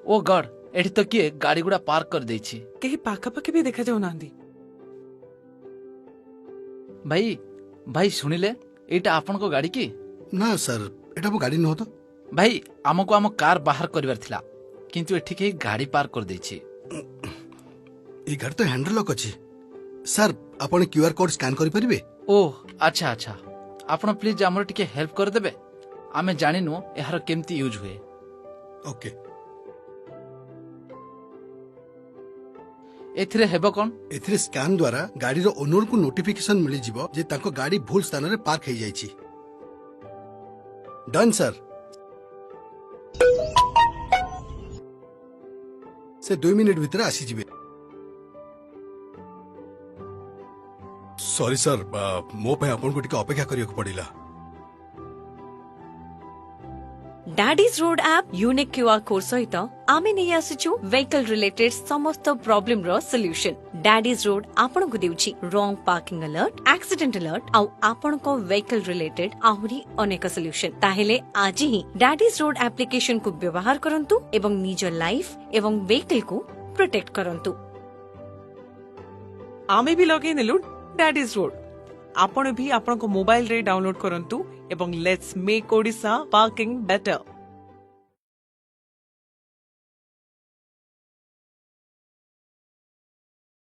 ओ God एठी तो किए गाड़ी गुड़ा पार्क कर देछि। कहीं पाखापाखि भी देखा जाऊ नांदी। भाई भाई सुनिले एटा आपन को गाड़ी की ना सर एटा मो गाड़ी नहो तो। भाई आमको आम कार बाहर करबार थिला किंतु एठी के गाड़ी पार्क कर देछि। ए गाड़ी तो हैंडल लॉक अछि सर। आपण क्यूआर कोड स्कैन करि परिबे? ओह अच्छा अच्छा आपन प्लीज हमर टिके हेल्प कर देबे। आमे जानिनु एहार केमती यूज हुए। ओके एथिरे हेबो कोन? एथिरे स्कैन द्वारा गाड़ी रो ओनर को नोटिफिकेशन मिली जिवो जे ताको गाड़ी भूल स्थान रे पार्क हे जाईछि। Done sir. से 2 मिनट भीतर आसी जिवे। सॉरी सर मो पे आपन को टिके अपेक्षा करियो पड़िला। Daddy's road app unique QR code सहित आमे नहीं आसिछु व्हीकल रिलेटेड समस्त प्रॉब्लम रो सॉल्यूशन। डैडीज रोड आपन को देउछि wrong parking alert, accident alert आउ आपन को व्हीकल रिलेटेड आहुरी अनेक सॉल्यूशन। ताहेले आज ही डैडीज रोड एप्लीकेशन को व्यवहार करंतु एवं निज लाइफ एवं व्हीकल को प्रोटेक्ट करंतु। आमे भी लगे नेलु डैडीज रोड। आपण भी आपण को मोबाइल रे डाउनलोड करंतु एवं let's make Odisha parking better.